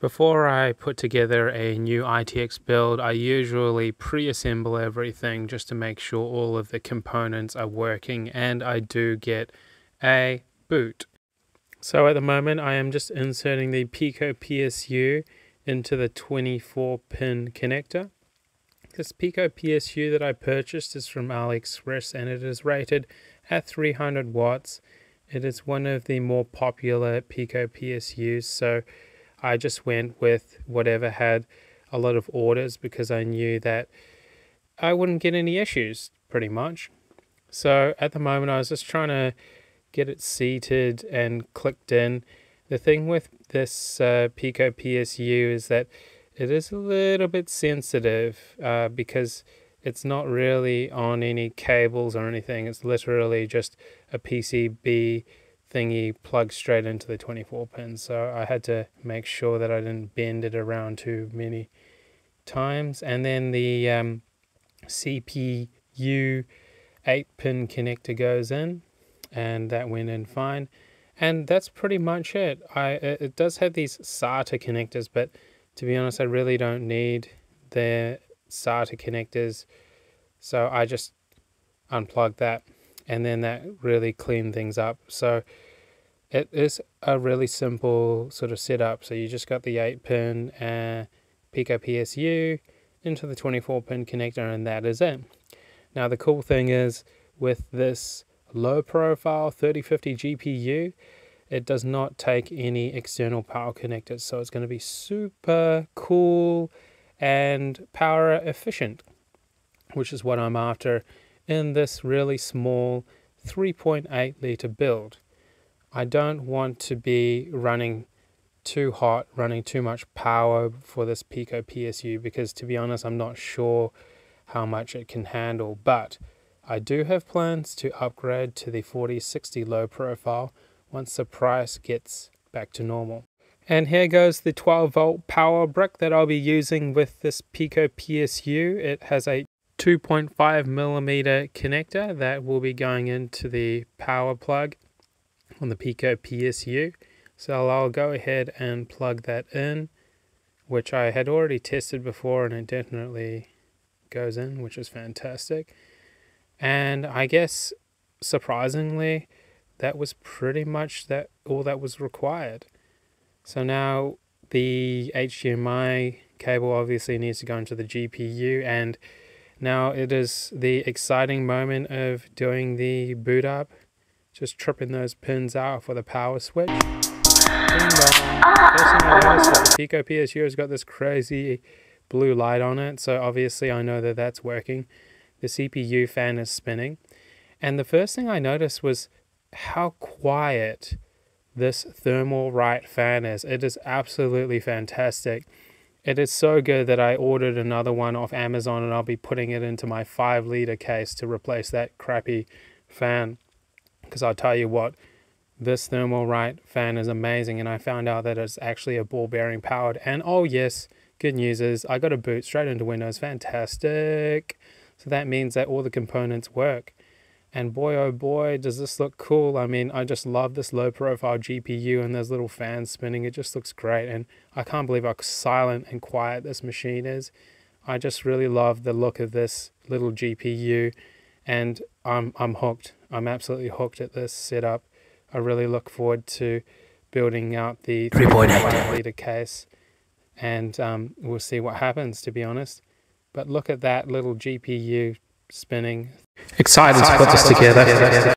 Before I put together a new ITX build, I usually pre-assemble everything just to make sure all of the components are working, and I do get a boot. So at the moment I am just inserting the Pico PSU into the 24-pin connector. This Pico PSU that I purchased is from AliExpress and it is rated at 300 watts. It is one of the more popular Pico PSUs, so I just went with whatever had a lot of orders because I knew that I wouldn't get any issues pretty much. So at the moment I was just trying to get it seated and clicked in. The thing with this Pico PSU is that it is a little bit sensitive because it's not really on any cables or anything. It's literally just a PCB thingy plugged straight into the 24 pins. So I had to make sure that I didn't bend it around too many times. And then the CPU 8-pin connector goes in, and that went in fine. And that's pretty much it. It does have these SATA connectors, but to be honest, I really don't need the SATA connectors, so I just unplugged that, and then that really cleaned things up. So it is a really simple sort of setup. So you just got the 8-pin Pico PSU into the 24-pin connector, and that is it. Now the cool thing is, with this low profile 3050 GPU, it does not take any external power connectors, so it's going to be super cool and power efficient, which is what I'm after in this really small 3.8 liter build. I don't want to be running too hot, running too much power for this Pico PSU, because to be honest, I'm not sure how much it can handle, but I do have plans to upgrade to the 4060 low profile once the price gets back to normal. And here goes the 12-volt power brick that I'll be using with this Pico PSU. It has a 2.5mm connector that will be going into the power plug on the Pico PSU. So I'll go ahead and plug that in, which I had already tested before, and it definitely goes in, which is fantastic. And I guess surprisingly, that was pretty much all that was required. So now the HDMI cable obviously needs to go into the GPU, and now it is the exciting moment of doing the boot up. Just tripping those pins out for the power switch. Ding dong. First thing I noticed is that the Pico PSU has got this crazy blue light on it, so obviously I know that that's working. The CPU fan is spinning, and the first thing I noticed was how quiet this Thermalright fan is. It is absolutely fantastic. It is so good that I ordered another one off Amazon, and I'll be putting it into my 5-liter case to replace that crappy fan, because I'll tell you what, this Thermalright fan is amazing. And I found out that it's actually a ball bearing powered, and oh yes, good news is I got a boot straight into Windows. Fantastic. So that means that all the components work. And boy, oh boy, does this look cool. I mean, I just love this low profile GPU and those little fans spinning. It just looks great. And I can't believe how silent and quiet this machine is. I just really love the look of this little GPU, and I'm hooked. I'm absolutely hooked at this setup. I really look forward to building out the 3.8 liter case, and we'll see what happens, to be honest. But look at that little GPU spinning. Excited to put this together.